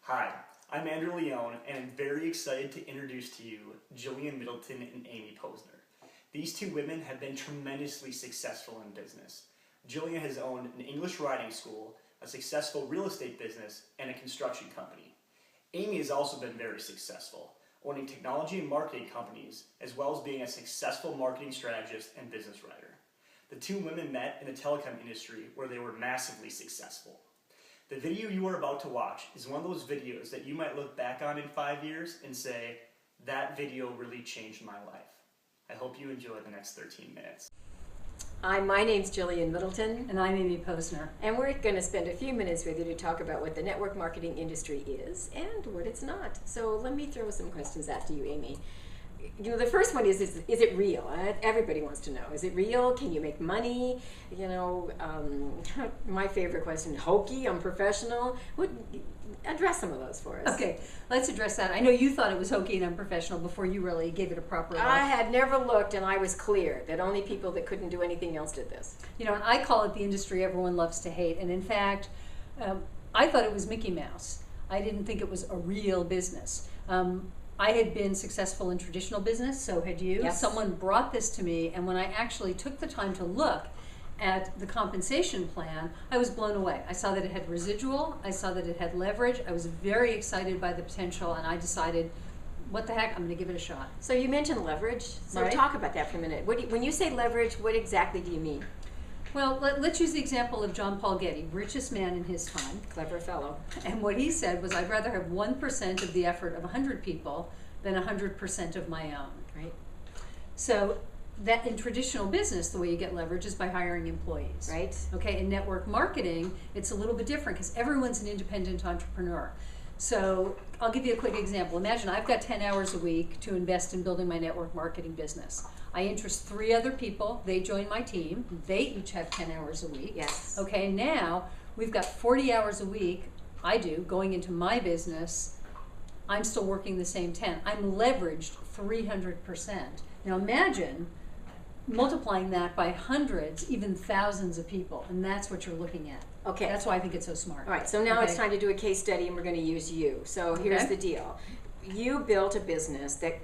Hi, I'm Andrew Leone, and I'm very excited to introduce to you Jillian Middleton and Amy Posner. These two women have been tremendously successful in business. Jillian has owned an English writing school, a successful real estate business, and a construction company. Amy has also been very successful, owning technology and marketing companies, as well as being a successful marketing strategist and business writer. The two women met in the telecom industry where they were massively successful. The video you are about to watch is one of those videos that you might look back on in 5 years and say, that video really changed my life. I hope you enjoy the next 13 minutes. Hi, my name's Jillian Middleton. And I'm Amy Posner. And we're going to spend a few minutes with you to talk about what the network marketing industry is and what it's not. So let me throw some questions after you, Amy. You know, the first one is it real? Everybody wants to know. Is it real? Can you make money? You know, my favorite question, hokey, unprofessional. Address some of those for us. Okay, let's address that. I know you thought it was hokey and unprofessional before you really gave it a proper look. I had never looked, and I was clear that only people that couldn't do anything else did this. You know, and I call it the industry everyone loves to hate. And in fact, I thought it was Mickey Mouse. I didn't think it was a real business. I had been successful in traditional business, so had you. Yes. Someone brought this to me, and when I actually took the time to look at the compensation plan, I was blown away. I saw that it had residual, I saw that it had leverage, I was very excited by the potential, and I decided, what the heck, I'm going to give it a shot. So you mentioned leverage, so Right. talk about that for a minute. When you say leverage, what exactly do you mean? Well, let's use the example of John Paul Getty, richest man in his time. Clever fellow. And what he said was, I'd rather have 1% of the effort of 100 people than 100% of my own. Right. So that in traditional business, the way you get leverage is by hiring employees. Right. Okay, in network marketing, it's a little bit different because everyone's an independent entrepreneur. So I'll give you a quick example. Imagine I've got 10 hours a week to invest in building my network marketing business. I interest 3 other people. They join my team. They each have 10 hours a week. Yes. Okay, now we've got 40 hours a week, I do, going into my business. I'm still working the same 10. I'm leveraged 300%. Now imagine multiplying that by hundreds, even thousands of people, and that's what you're looking at. Okay. That's why I think it's so smart. All right, so now Okay. it's time to do a case study, and we're going to use you. So here's Okay. the deal. You built a business that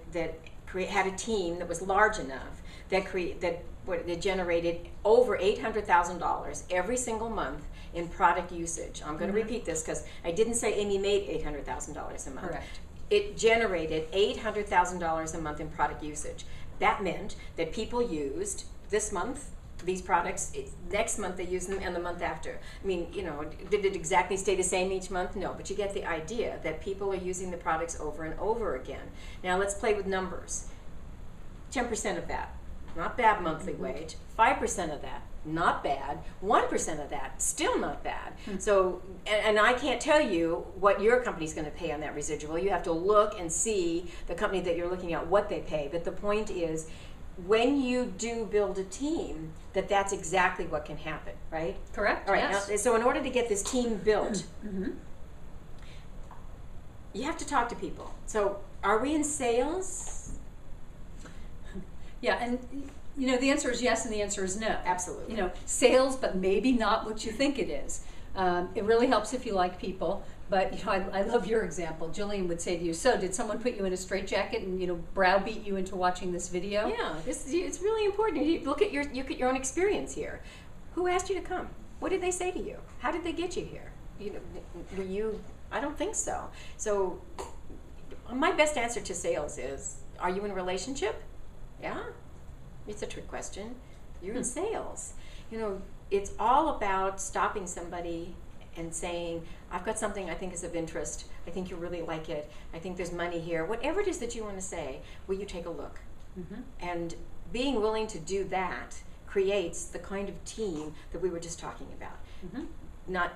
had a team that was large enough that generated over $800,000 every single month in product usage. I'm going to repeat this because I didn't say Amy made $800,000 a month. Correct. It generated $800,000 a month in product usage. That meant that people used this month these products, next month they use them, and the month after. I mean, you know, did it exactly stay the same each month? No, but you get the idea that people are using the products over and over again. Now let's play with numbers. 10% of that, not bad monthly wage. 5% of that, not bad. 1% of that, still not bad. So, and I can't tell you what your company's going to pay on that residual. You have to look and see the company that you're looking at, what they pay. But the point is, when you do build a team, that's exactly what can happen, right? Correct. All right. Yes. Now, so in order to get this team built, you have to talk to people. So are we in sales? Yeah, and you know the answer is yes, and the answer is no. Absolutely. You know, sales, but maybe not what you think it is. It really helps if you like people. But you know, I love your example. Jillian would say to you, "So, did someone put you in a straitjacket and browbeat you into watching this video?" Yeah, it's really important. You look at your own experience here. Who asked you to come? What did they say to you? How did they get you here? Were you? I don't think so. So, my best answer to sales is: are you in a relationship? Yeah, it's a trick question. You're in sales. You know, it's all about stopping somebody and saying, I've got something I think is of interest. I think you'll really like it. I think there's money here. Whatever it is that you want to say, will you take a look? And being willing to do that creates the kind of team that we were just talking about. Not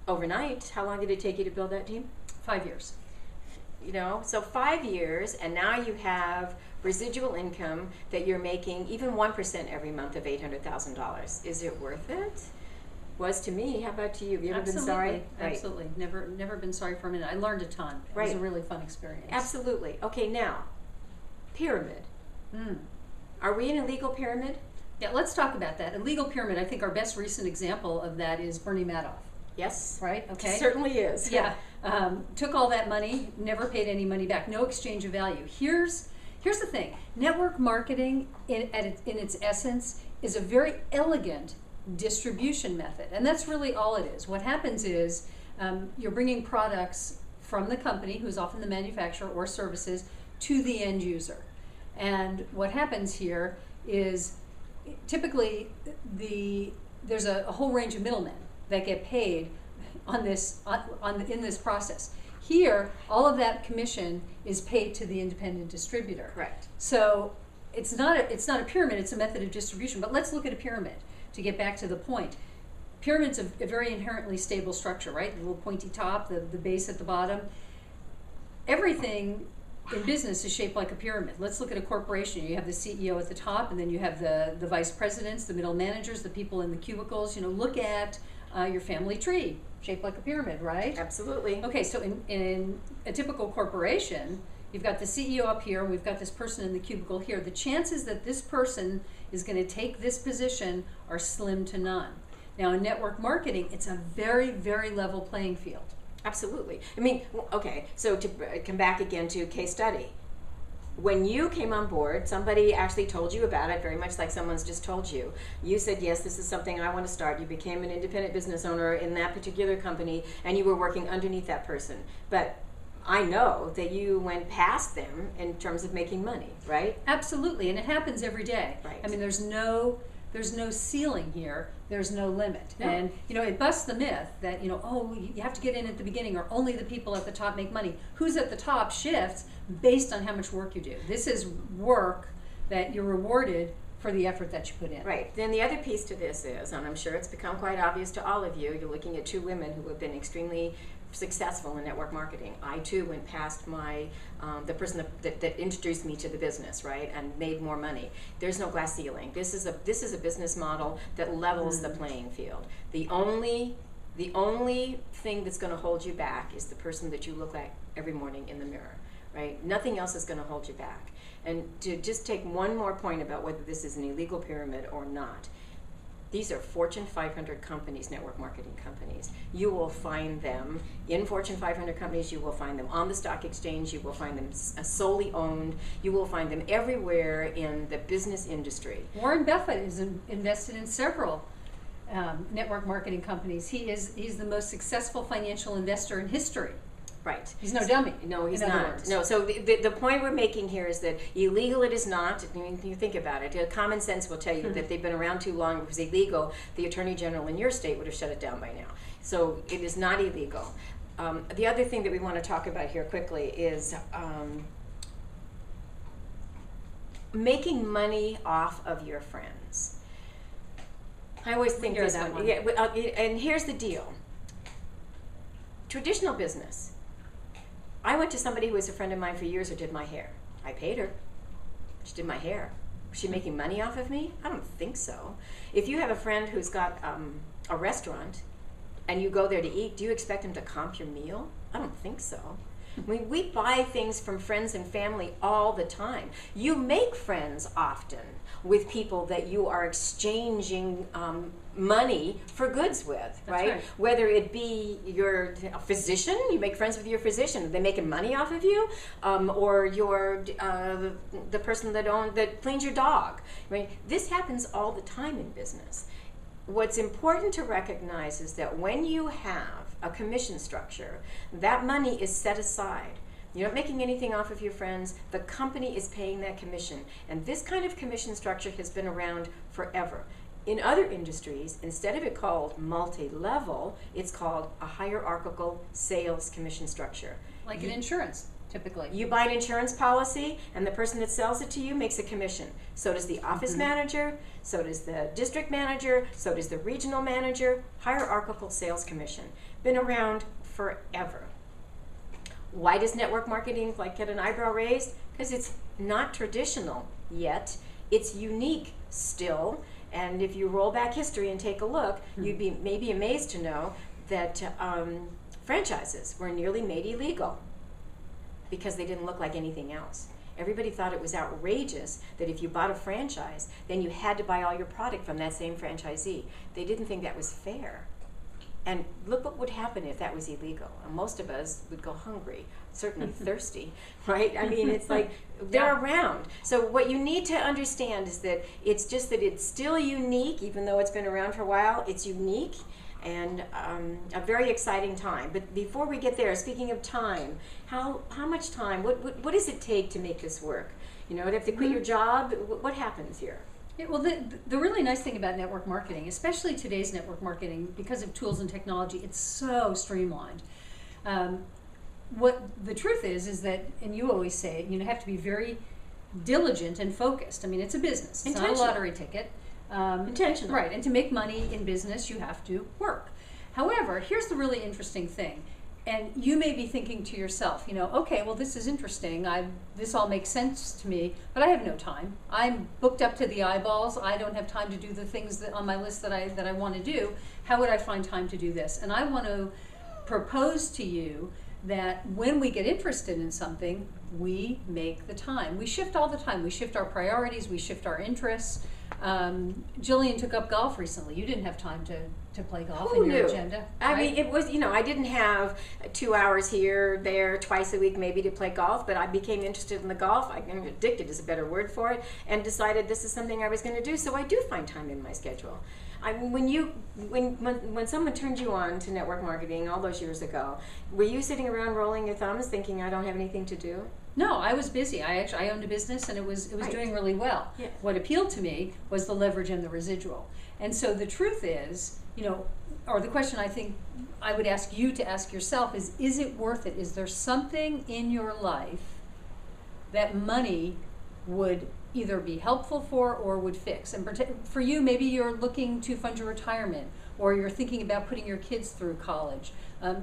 overnight. How long did it take you to build that team? 5 years. You know, so 5 years, and now you have residual income that you're making even 1% every month of $800,000. Is it worth it? Was to me. How about to you? Have you ever been sorry? Absolutely. Never been sorry for a minute. I learned a ton. It was a really fun experience. Absolutely. Okay, now, pyramid. Are we in a legal pyramid? Yeah, let's talk about that. A legal pyramid, I think our best recent example of that is Bernie Madoff. Yes. right? Okay. It certainly is. Yeah, took all that money, never paid any money back, no exchange of value. Here's the thing, network marketing in its essence is a very elegant distribution method, and that's really all it is. What happens is you're bringing products from the company, who's often the manufacturer, or services, to the end user. And what happens here is typically there's a whole range of middlemen that get paid in this process. Here, all of that commission is paid to the independent distributor. Correct. So it's not a pyramid, it's a method of distribution. But let's look at a pyramid to get back to the point. Pyramid's a very inherently stable structure, right? The little pointy top, the base at the bottom. Everything in business is shaped like a pyramid. Let's look at a corporation. You have the CEO at the top, and then you have the vice presidents, the middle managers, the people in the cubicles. Look at your family tree, shaped like a pyramid, right? Absolutely. Okay, so in a typical corporation, you've got the CEO up here, and we've got this person in the cubicle here. The chances that this person is going to take this position are slim to none. Now, in network marketing, it's a very, very level playing field. Absolutely. I mean, okay, so to come back again to case study. When you came on board, somebody actually told you about it, very much like someone's just told you. You said, yes, this is something I want to start. You became an independent business owner in that particular company, and you were working underneath that person. But I know that you went past them in terms of making money, right? Absolutely, and it happens every day. Right. I mean, there's no ceiling here. There's no limit. No. And it busts the myth that oh, you have to get in at the beginning, or only the people at the top make money. Who's at the top shifts based on how much work you do. This is work that you're rewarded for the effort that you put in. Right. Then the other piece to this is, and I'm sure it's become quite obvious to all of you, you're looking at two women who have been extremely successful in network marketing. I too went past my the person that introduced me to the business, right, and made more money. There's no glass ceiling. This is a business model that levels the playing field. The only thing that's going to hold you back is the person that you look like every morning in the mirror, right? Nothing else is going to hold you back. And to just take one more point about whether this is an illegal pyramid or not. These are Fortune 500 companies, network marketing companies. You will find them in Fortune 500 companies. You will find them on the stock exchange. You will find them solely owned. You will find them everywhere in the business industry. Warren Buffett is invested in several network marketing companies. He's the most successful financial investor in history. Right. He's no dummy. No, he's in other not. words. No, so the point we're making here is that illegal it is not. I mean, you think about it. Common sense will tell you that they've been around too long. If it was illegal, the Attorney General in your state would have shut it down by now. So it is not illegal. The other thing that we want to talk about here quickly is making money off of your friends. I always think Hear this that one. one. Yeah, and here's the deal. Traditional business. I went to somebody who was a friend of mine for years who did my hair. I paid her. She did my hair. Was she making money off of me? I don't think so. If you have a friend who's got a restaurant and you go there to eat, do you expect him to comp your meal? I don't think so. I mean, we buy things from friends and family all the time. You make friends often with people that you are exchanging money for goods with, right? Whether it be your physician, you make friends with your physician, they're making money off of you, or your the person that cleans your dog. Right? This happens all the time in business. What's important to recognize is that when you have a commission structure, that money is set aside. You're not making anything off of your friends. The company is paying that commission. And this kind of commission structure has been around forever. In other industries, instead of it called multi-level, it's called a hierarchical sales commission structure. Like in insurance, typically. You buy an insurance policy, and the person that sells it to you makes a commission. So does the office manager, so does the district manager, so does the regional manager. Hierarchical sales commission. Been around forever. Why does network marketing get an eyebrow raised? Because it's not traditional yet. It's unique still. And if you roll back history and take a look, you'd be maybe amazed to know that franchises were nearly made illegal because they didn't look like anything else. Everybody thought it was outrageous that if you bought a franchise, then you had to buy all your product from that same franchisee. They didn't think that was fair. And look what would happen if that was illegal. And most of us would go hungry, certainly thirsty, right? I mean, it's like they're Yeah. around. So what you need to understand is that it's just that it's still unique, even though it's been around for a while. It's unique and a very exciting time. But before we get there, speaking of time, how much time? What does it take to make this work? You know, if you quit your job, what happens here? Yeah, well, the really nice thing about network marketing, especially today's network marketing, because of tools and technology, it's so streamlined. What the truth is that, and you always say it, you have to be very diligent and focused. I mean, it's a business. It's not a Intentional. lottery ticket. Intentional. Right, and to make money in business, you have to work. However, here's the really interesting thing. And you may be thinking to yourself, okay, well, this is interesting. This all makes sense to me, but I have no time. I'm booked up to the eyeballs. I don't have time to do the things that on my list that I want to do. How would I find time to do this? And I want to propose to you that when we get interested in something, we make the time. We shift all the time. We shift our priorities. We shift our interests. Jillian took up golf recently. You didn't have time to play golf Who in your knew? agenda. I right? mean, it was, I didn't have 2 hours here, there, twice a week maybe to play golf, but I became interested in the golf. I'm addicted is a better word for it, and decided this is something I was going to do. So I do find time in my schedule. I mean, when someone turned you on to network marketing all those years ago, were you sitting around rolling your thumbs thinking I don't have anything to do? No, I was busy. I owned a business and it was Right. doing really well. Yeah. What appealed to me was the leverage and the residual. And so the truth is, or the question I think I would ask you to ask yourself is it worth it? Is there something in your life that money would either be helpful for or would fix? And for you, maybe you're looking to fund your retirement, or you're thinking about putting your kids through college.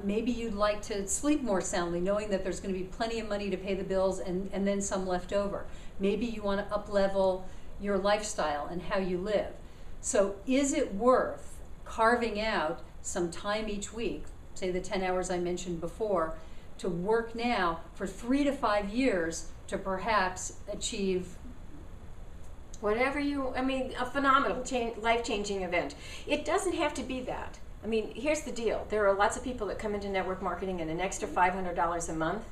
Maybe you'd like to sleep more soundly, knowing that there's going to be plenty of money to pay the bills and then some left over. Maybe you want to up-level your lifestyle and how you live. So is it worth carving out some time each week, say the 10 hours I mentioned before, to work now for 3 to 5 years to perhaps achieve A phenomenal, life-changing event. It doesn't have to be that. I mean, here's the deal. There are lots of people that come into network marketing and an extra $500 a month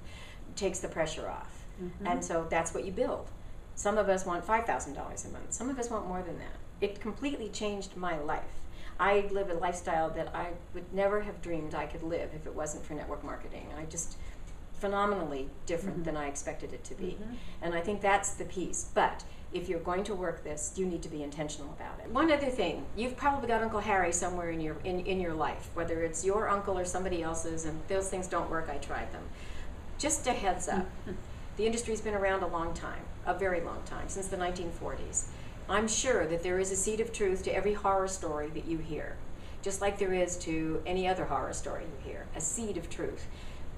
takes the pressure off. And so that's what you build. Some of us want $5,000 a month. Some of us want more than that. It completely changed my life. I live a lifestyle that I would never have dreamed I could live if it wasn't for network marketing. I just phenomenally different than I expected it to be. And I think that's the piece. But if you're going to work this, you need to be intentional about it. One other thing, you've probably got Uncle Harry somewhere in your life, whether it's your uncle or somebody else's, and those things don't work, I tried them. Just a heads up. The industry's been around a long time, a very long time, since the 1940s. I'm sure that there is a seed of truth to every horror story that you hear, just like there is to any other horror story you hear, a seed of truth.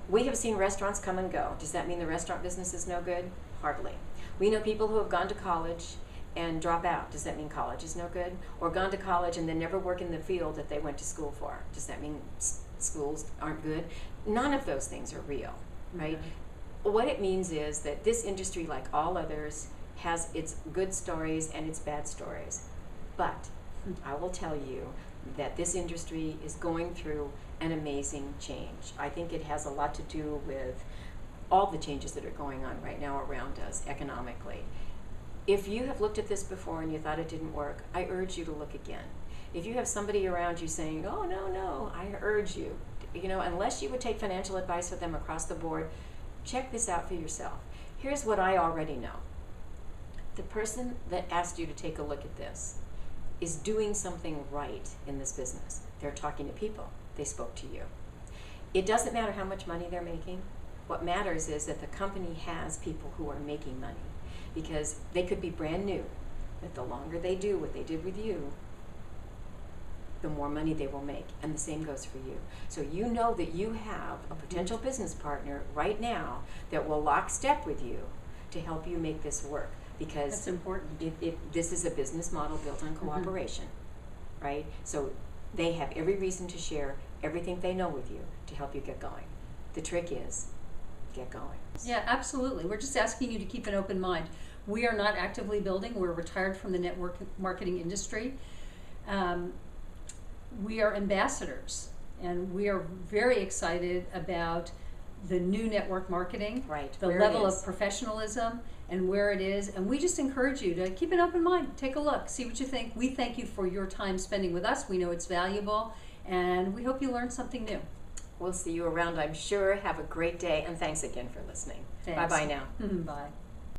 We have seen restaurants come and go. Does that mean the restaurant business is no good? Hardly. We know people who have gone to college and drop out. Does that mean college is no good? Or gone to college and then never work in the field that they went to school for. Does that mean schools aren't good? None of those things are real, right? What it means is that this industry, like all others, has its good stories and its bad stories. But I will tell you that this industry is going through an amazing change. I think it has a lot to do with all the changes that are going on right now around us economically. If you have looked at this before and you thought it didn't work, I urge you to look again. If you have somebody around you saying, oh, no, I urge you, unless you would take financial advice with them across the board, check this out for yourself. Here's what I already know. The person that asked you to take a look at this is doing something right in this business. They're talking to people. They spoke to you. It doesn't matter how much money they're making. What matters is that the company has people who are making money, because they could be brand new, but the longer they do what they did with you, the more money they will make, and the same goes for you. So you know that you have a potential business partner right now that will lockstep with you to help you make this work, because That's important. this is a business model built on cooperation, right? So they have every reason to share everything they know with you to help you get going. The trick is, get going. Yeah, absolutely. We're just asking you to keep an open mind. We are not actively building. We're retired from the network marketing industry. We are ambassadors, And we are very excited about the new network marketing, Right, the where it level is. of professionalism and where it is. And we just encourage you to keep an open mind, take a look, see what you think. We thank you for your time spending with us. We know it's valuable, and we hope you learned something new. We'll see you around, I'm sure. Have a great day, and thanks again for listening. Thanks. Bye-bye now. Bye.